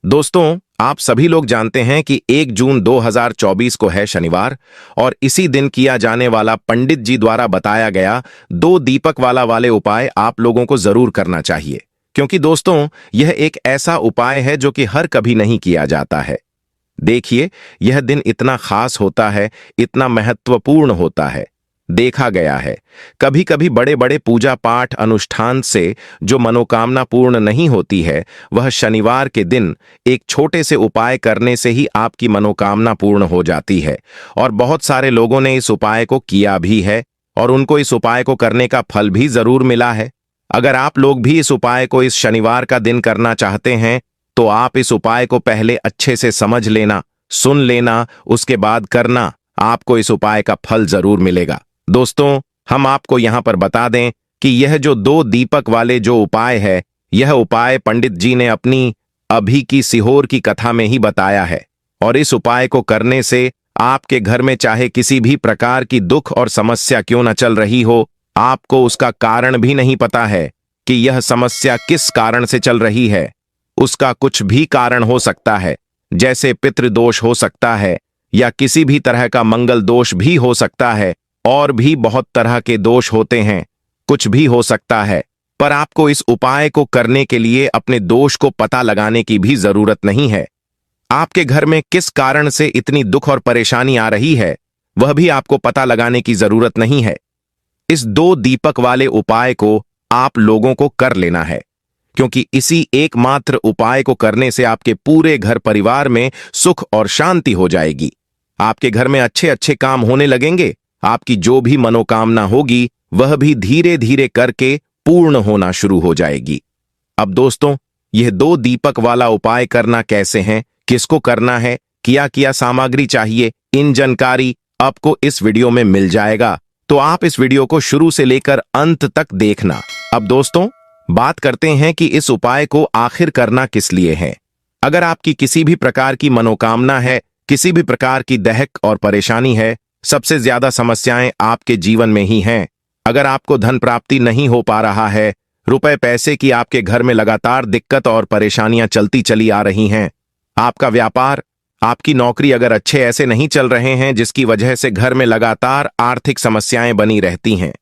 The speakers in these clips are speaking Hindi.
दोस्तों, आप सभी लोग जानते हैं कि 1 जून 2024 को है शनिवार और इसी दिन किया जाने वाला पंडित जी द्वारा बताया गया 2 दीपक वाले उपाय आप लोगों को जरूर करना चाहिए, क्योंकि दोस्तों यह एक ऐसा उपाय है जो कि हर कभी नहीं किया जाता है। देखिए, यह दिन इतना खास होता है, इतना महत्वपूर्ण होता है। देखा गया है कभी कभी बड़े बड़े पूजा पाठ अनुष्ठान से जो मनोकामना पूर्ण नहीं होती है, वह शनिवार के दिन एक छोटे से उपाय करने से ही आपकी मनोकामना पूर्ण हो जाती है। और बहुत सारे लोगों ने इस उपाय को किया भी है और उनको इस उपाय को करने का फल भी जरूर मिला है। अगर आप लोग भी इस उपाय को इस शनिवार का दिन करना चाहते हैं, तो आप इस उपाय को पहले अच्छे से समझ लेना, सुन लेना, उसके बाद करना। आपको इस उपाय का फल जरूर मिलेगा। दोस्तों, हम आपको यहां पर बता दें कि यह जो 2 दीपक वाले जो उपाय है, यह उपाय पंडित जी ने अपनी अभी की सिहोर की कथा में ही बताया है। और इस उपाय को करने से आपके घर में चाहे किसी भी प्रकार की दुख और समस्या क्यों न चल रही हो, आपको उसका कारण भी नहीं पता है कि यह समस्या किस कारण से चल रही है। उसका कुछ भी कारण हो सकता है, जैसे पितृदोष हो सकता है या किसी भी तरह का मंगल दोष भी हो सकता है, और भी बहुत तरह के दोष होते हैं। कुछ भी हो सकता है, पर आपको इस उपाय को करने के लिए अपने दोष को पता लगाने की भी जरूरत नहीं है। आपके घर में किस कारण से इतनी दुख और परेशानी आ रही है, वह भी आपको पता लगाने की जरूरत नहीं है। इस 2 दीपक वाले उपाय को आप लोगों को कर लेना है, क्योंकि इसी एकमात्र उपाय को करने से आपके पूरे घर परिवार में सुख और शांति हो जाएगी। आपके घर में अच्छे अच्छे काम होने लगेंगे। आपकी जो भी मनोकामना होगी, वह भी धीरे धीरे करके पूर्ण होना शुरू हो जाएगी। अब दोस्तों, यह 2 दीपक वाला उपाय करना कैसे है, किसको करना है, क्या सामग्री चाहिए, इन जानकारी आपको इस वीडियो में मिल जाएगा। तो आप इस वीडियो को शुरू से लेकर अंत तक देखना। अब दोस्तों, बात करते हैं कि इस उपाय को आखिर करना किस लिए है। अगर आपकी किसी भी प्रकार की मनोकामना है, किसी भी प्रकार की दहक और परेशानी है, सबसे ज्यादा समस्याएं आपके जीवन में ही हैं। अगर आपको धन प्राप्ति नहीं हो पा रहा है, रुपए पैसे की आपके घर में लगातार दिक्कत और परेशानियां चलती चली आ रही हैं, आपका व्यापार, आपकी नौकरी अगर अच्छे ऐसे नहीं चल रहे हैं, जिसकी वजह से घर में लगातार आर्थिक समस्याएं बनी रहती हैं,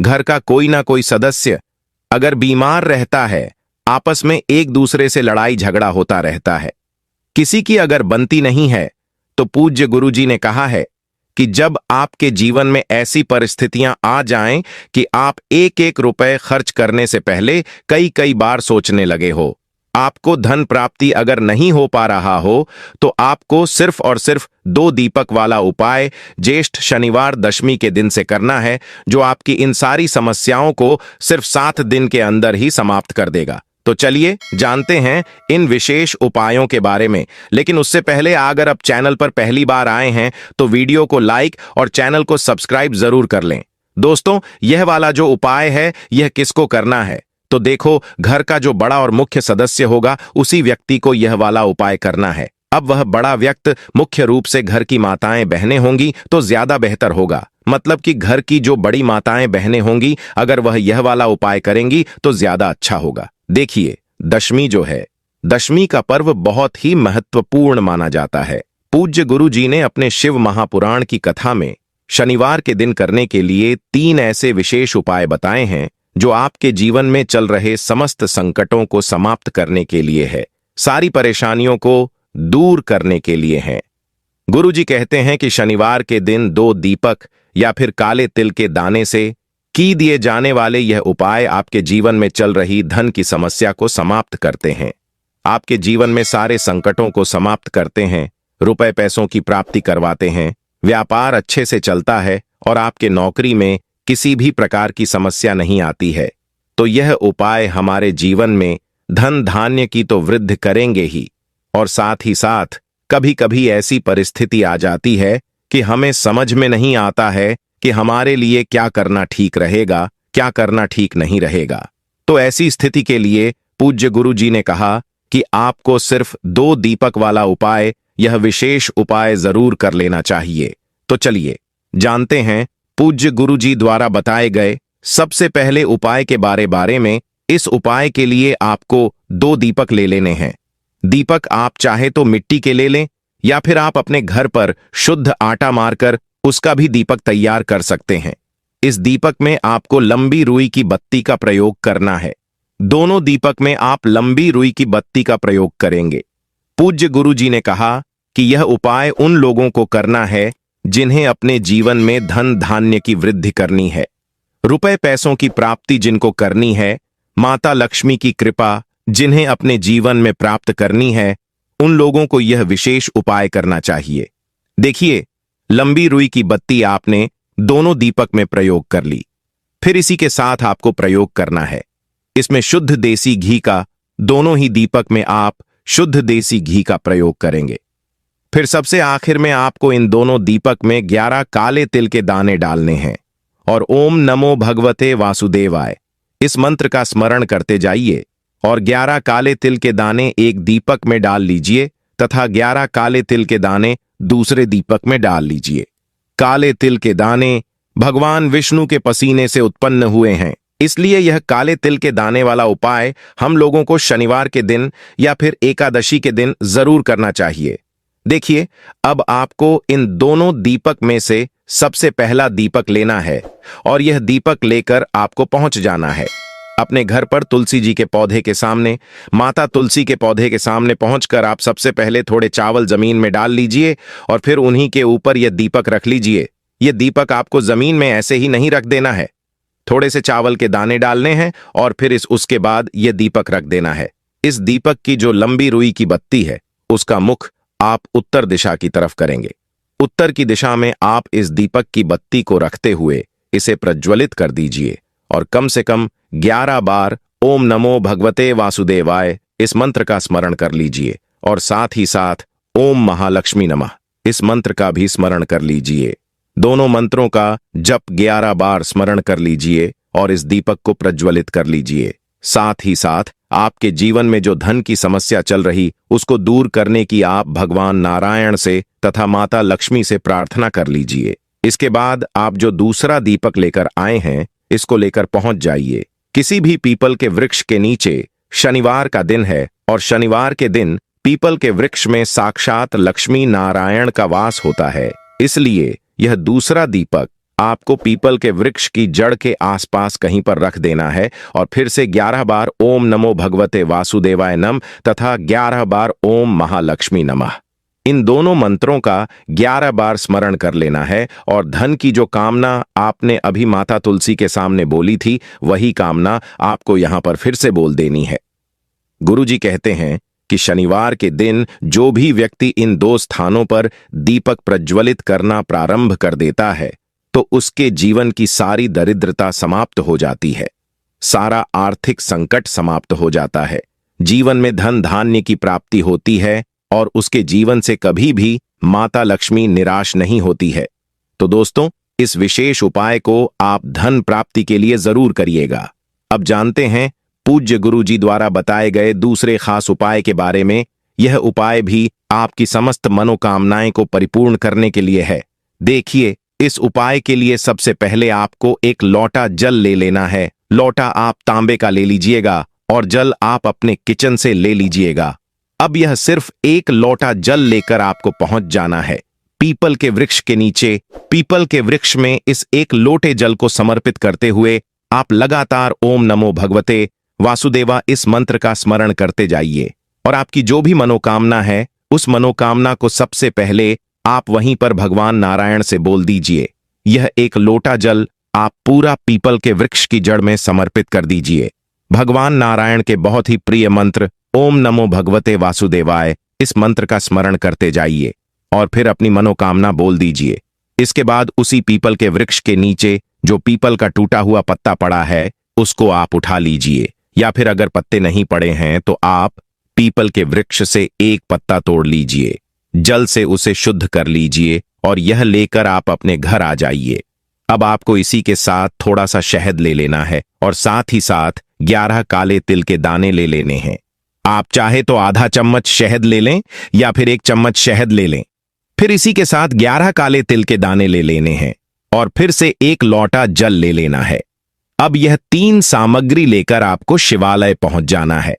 घर का कोई ना कोई सदस्य अगर बीमार रहता है, आपस में एक दूसरे से लड़ाई झगड़ा होता रहता है, किसी की अगर बनती नहीं है, तो पूज्य गुरुजी ने कहा है कि जब आपके जीवन में ऐसी परिस्थितियां आ जाएं कि आप एक एक रुपए खर्च करने से पहले कई कई बार सोचने लगे हो, आपको धन प्राप्ति अगर नहीं हो पा रहा हो, तो आपको सिर्फ और सिर्फ 2 दीपक वाला उपाय ज्येष्ठ शनिवार दशमी के दिन से करना है, जो आपकी इन सारी समस्याओं को सिर्फ 7 दिन के अंदर ही समाप्त कर देगा। तो चलिए जानते हैं इन विशेष उपायों के बारे में। लेकिन उससे पहले अगर आप चैनल पर पहली बार आए हैं, तो वीडियो को लाइक और चैनल को सब्सक्राइब जरूर कर लें। दोस्तों, यह वाला जो उपाय है, यह किसको करना है, तो देखो, घर का जो बड़ा और मुख्य सदस्य होगा, उसी व्यक्ति को यह वाला उपाय करना है। अब वह बड़ा व्यक्ति मुख्य रूप से घर की माताएं बहनें होंगी तो ज्यादा बेहतर होगा। मतलब कि घर की जो बड़ी माताएं बहनें होंगी, अगर वह यह वाला उपाय करेंगी तो ज्यादा अच्छा होगा। देखिए, दशमी जो है, दशमी का पर्व बहुत ही महत्वपूर्ण माना जाता है। पूज्य गुरु जी ने अपने शिव महापुराण की कथा में शनिवार के दिन करने के लिए 3 ऐसे विशेष उपाय बताए हैं, जो आपके जीवन में चल रहे समस्त संकटों को समाप्त करने के लिए है, सारी परेशानियों को दूर करने के लिए है। गुरु जी कहते हैं कि शनिवार के दिन 2 दीपक या फिर काले तिल के दाने से की दिए जाने वाले यह उपाय आपके जीवन में चल रही धन की समस्या को समाप्त करते हैं, आपके जीवन में सारे संकटों को समाप्त करते हैं, रुपए पैसों की प्राप्ति करवाते हैं, व्यापार अच्छे से चलता है और आपके नौकरी में किसी भी प्रकार की समस्या नहीं आती है। तो यह उपाय हमारे जीवन में धन धान्य की तो वृद्धि करेंगे ही, और साथ ही साथ कभी कभी ऐसी परिस्थिति आ जाती है कि हमें समझ में नहीं आता है कि हमारे लिए क्या करना ठीक रहेगा, क्या करना ठीक नहीं रहेगा। तो ऐसी स्थिति के लिए पूज्य गुरु जी ने कहा कि आपको सिर्फ 2 दीपक वाला उपाय, यह विशेष उपाय जरूर कर लेना चाहिए। तो चलिए जानते हैं पूज्य गुरु जी द्वारा बताए गए सबसे पहले उपाय के बारे में। इस उपाय के लिए आपको 2 दीपक ले लेने हैं। दीपक आप चाहे तो मिट्टी के ले लें या फिर आप अपने घर पर शुद्ध आटा मारकर उसका भी दीपक तैयार कर सकते हैं। इस दीपक में आपको लंबी रुई की बत्ती का प्रयोग करना है। दोनों दीपक में आप लंबी रुई की बत्ती का प्रयोग करेंगे। पूज्य गुरु जी ने कहा कि यह उपाय उन लोगों को करना है जिन्हें अपने जीवन में धन धान्य की वृद्धि करनी है, रुपए पैसों की प्राप्ति जिनको करनी है, माता लक्ष्मी की कृपा जिन्हें अपने जीवन में प्राप्त करनी है, उन लोगों को यह विशेष उपाय करना चाहिए। देखिए, लंबी रुई की बत्ती आपने दोनों दीपक में प्रयोग कर ली। फिर इसी के साथ आपको प्रयोग करना है इसमें शुद्ध देसी घी का। दोनों ही दीपक में आप शुद्ध देसी घी का प्रयोग करेंगे। फिर सबसे आखिर में आपको इन दोनों दीपक में 11 काले तिल के दाने डालने हैं और ओम नमो भगवते वासुदेवाय इस मंत्र का स्मरण करते जाइए और 11 काले तिल के दाने एक दीपक में डाल लीजिए तथा 11 काले तिल के दाने दूसरे दीपक में डाल लीजिए। काले तिल के दाने भगवान विष्णु के पसीने से उत्पन्न हुए हैं, इसलिए यह काले तिल के दाने वाला उपाय हम लोगों को शनिवार के दिन या फिर एकादशी के दिन जरूर करना चाहिए। देखिए, अब आपको इन दोनों दीपक में से सबसे पहला दीपक लेना है और यह दीपक लेकर आपको पहुंच जाना है अपने घर पर तुलसी जी के पौधे के सामने। माता तुलसी के पौधे के सामने पहुंचकर आप सबसे पहले थोड़े चावल जमीन में डाल लीजिए और फिर उन्हीं के ऊपर यह दीपक रख लीजिए। यह दीपक आपको जमीन में ऐसे ही नहीं रख देना है, थोड़े से चावल के दाने डालने हैं और फिर उसके बाद यह दीपक रख देना है। इस दीपक की जो लंबी रुई की बत्ती है उसका मुख आप उत्तर दिशा की तरफ करेंगे। उत्तर की दिशा में आप इस दीपक की बत्ती को रखते हुए इसे प्रज्वलित कर दीजिए और कम से कम 11 बार ओम नमो भगवते वासुदेवाय इस मंत्र का स्मरण कर लीजिए और साथ ही साथ ओम महालक्ष्मी नमः इस मंत्र का भी स्मरण कर लीजिए। दोनों मंत्रों का जप 11 बार स्मरण कर लीजिए और इस दीपक को प्रज्वलित कर लीजिए। साथ ही साथ आपके जीवन में जो धन की समस्या चल रही उसको दूर करने की आप भगवान नारायण से तथा माता लक्ष्मी से प्रार्थना कर लीजिए। इसके बाद आप जो दूसरा दीपक लेकर आए हैं इसको लेकर पहुंच जाइए किसी भी पीपल के वृक्ष के नीचे। शनिवार का दिन है और शनिवार के दिन पीपल के वृक्ष में साक्षात लक्ष्मी नारायण का वास होता है, इसलिए यह दूसरा दीपक आपको पीपल के वृक्ष की जड़ के आसपास कहीं पर रख देना है और फिर से 11 बार ओम नमो भगवते वासुदेवाय नम तथा 11 बार ओम महालक्ष्मी नमः इन दोनों मंत्रों का 11 बार स्मरण कर लेना है और धन की जो कामना आपने अभी माता तुलसी के सामने बोली थी वही कामना आपको यहां पर फिर से बोल देनी है। गुरुजी कहते हैं कि शनिवार के दिन जो भी व्यक्ति इन दो स्थानों पर दीपक प्रज्वलित करना प्रारंभ कर देता है तो उसके जीवन की सारी दरिद्रता समाप्त हो जाती है, सारा आर्थिक संकट समाप्त हो जाता है, जीवन में धन धान्य की प्राप्ति होती है और उसके जीवन से कभी भी माता लक्ष्मी निराश नहीं होती है। तो दोस्तों, इस विशेष उपाय को आप धन प्राप्ति के लिए जरूर करिएगा। अब जानते हैं पूज्य गुरु जी द्वारा बताए गए दूसरे खास उपाय के बारे में। यह उपाय भी आपकी समस्त मनोकामनाएं को परिपूर्ण करने के लिए है। देखिए, इस उपाय के लिए सबसे पहले आपको एक लोटा जल ले लेना है। लोटा आप तांबे का ले लीजिएगा और जल आप अपने किचन से ले लीजिएगा। अब यह सिर्फ एक लोटा जल लेकर आपको पहुंच जाना है पीपल के वृक्ष के नीचे। पीपल के वृक्ष में इस एक लोटे जल को समर्पित करते हुए आप लगातार ओम नमो भगवते वासुदेवा इस मंत्र का स्मरण करते जाइए और आपकी जो भी मनोकामना है उस मनोकामना को सबसे पहले आप वहीं पर भगवान नारायण से बोल दीजिए। यह एक लोटा जल आप पूरा पीपल के वृक्ष की जड़ में समर्पित कर दीजिए। भगवान नारायण के बहुत ही प्रिय मंत्र ओम नमो भगवते वासुदेवाय इस मंत्र का स्मरण करते जाइए और फिर अपनी मनोकामना बोल दीजिए। इसके बाद उसी पीपल के वृक्ष के नीचे जो पीपल का टूटा हुआ पत्ता पड़ा है उसको आप उठा लीजिए, या फिर अगर पत्ते नहीं पड़े हैं तो आप पीपल के वृक्ष से एक पत्ता तोड़ लीजिए, जल से उसे शुद्ध कर लीजिए और यह लेकर आप अपने घर आ जाइए। अब आपको इसी के साथ थोड़ा सा शहद ले लेना है और साथ ही साथ 11 काले तिल के दाने ले लेने हैं। आप चाहे तो आधा चम्मच शहद ले लें या फिर 1 चम्मच शहद ले लें। फिर इसी के साथ 11 काले तिल के दाने ले लेने हैं और फिर से 1 लोटा जल ले लेना है। अब यह 3 सामग्री लेकर आपको शिवालय पहुंच जाना है।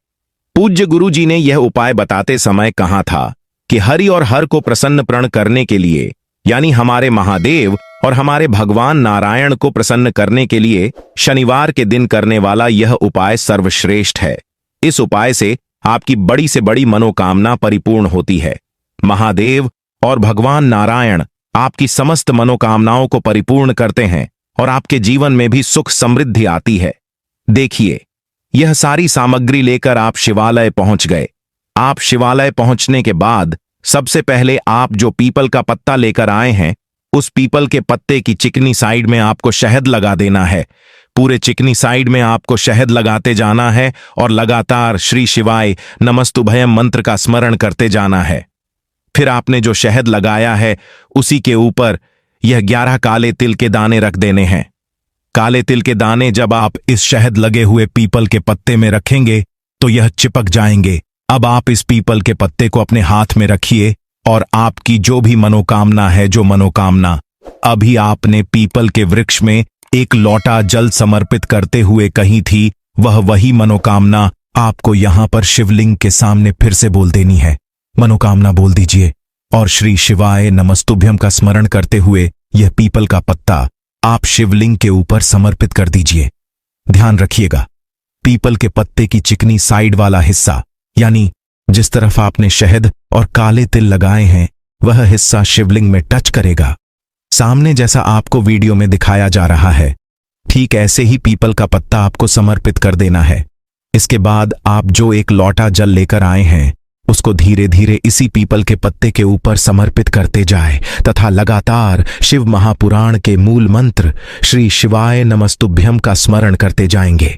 पूज्य गुरु जी ने यह उपाय बताते समय कहा था कि हरि और हर को प्रसन्न प्रण करने के लिए, यानी हमारे महादेव और हमारे भगवान नारायण को प्रसन्न करने के लिए शनिवार के दिन करने वाला यह उपाय सर्वश्रेष्ठ है। इस उपाय से आपकी बड़ी से बड़ी मनोकामना परिपूर्ण होती है। महादेव और भगवान नारायण आपकी समस्त मनोकामनाओं को परिपूर्ण करते हैं और आपके जीवन में भी सुख समृद्धि आती है। देखिए, यह सारी सामग्री लेकर आप शिवालय पहुंच गए। आप शिवालय पहुंचने के बाद सबसे पहले आप जो पीपल का पत्ता लेकर आए हैं, उस पीपल के पत्ते की चिकनी साइड में आपको शहद लगा देना है। पूरे चिकनी साइड में आपको शहद लगाते जाना है और लगातार श्री शिवाय नमस्तुभयम मंत्र का स्मरण करते जाना है। फिर आपने जो शहद लगाया है उसी के ऊपर यह 11 काले तिल के दाने रख देने हैं। काले तिल के दाने जब आप इस शहद लगे हुए पीपल के पत्ते में रखेंगे तो यह चिपक जाएंगे। अब आप इस पीपल के पत्ते को अपने हाथ में रखिए और आपकी जो भी मनोकामना है, जो मनोकामना अभी आपने पीपल के वृक्ष में एक लोटा जल समर्पित करते हुए कही थी, वह वही मनोकामना आपको यहां पर शिवलिंग के सामने फिर से बोल देनी है। मनोकामना बोल दीजिए और श्री शिवाय नमस्तुभ्यम का स्मरण करते हुए यह पीपल का पत्ता आप शिवलिंग के ऊपर समर्पित कर दीजिए। ध्यान रखिएगा, पीपल के पत्ते की चिकनी साइड वाला हिस्सा, यानी जिस तरफ आपने शहद और काले तिल लगाए हैं, वह हिस्सा शिवलिंग में टच करेगा। सामने जैसा आपको वीडियो में दिखाया जा रहा है, ठीक ऐसे ही पीपल का पत्ता आपको समर्पित कर देना है। इसके बाद आप जो एक लोटा जल लेकर आए हैं उसको धीरे धीरे इसी पीपल के पत्ते के ऊपर समर्पित करते जाए तथा लगातार शिव महापुराण के मूल मंत्र श्री शिवाय नमस्तुभ्यम का स्मरण करते जाएंगे।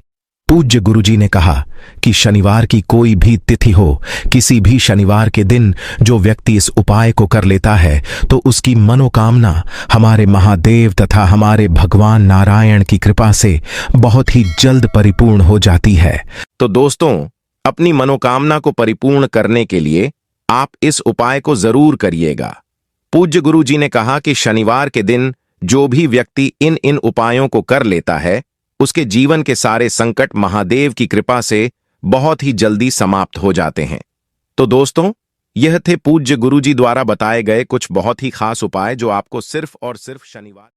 पूज्य गुरुजी ने कहा कि शनिवार की कोई भी तिथि हो, किसी भी शनिवार के दिन जो व्यक्ति इस उपाय को कर लेता है तो उसकी मनोकामना हमारे महादेव तथा हमारे भगवान नारायण की कृपा से बहुत ही जल्द परिपूर्ण हो जाती है। तो दोस्तों, अपनी मनोकामना को परिपूर्ण करने के लिए आप इस उपाय को जरूर करिएगा। पूज्य गुरु जी ने कहा कि शनिवार के दिन जो भी व्यक्ति इन उपायों को कर लेता है उसके जीवन के सारे संकट महादेव की कृपा से बहुत ही जल्दी समाप्त हो जाते हैं। तो दोस्तों, यह थे पूज्य गुरु जी द्वारा बताए गए कुछ बहुत ही खास उपाय जो आपको सिर्फ और सिर्फ शनिवार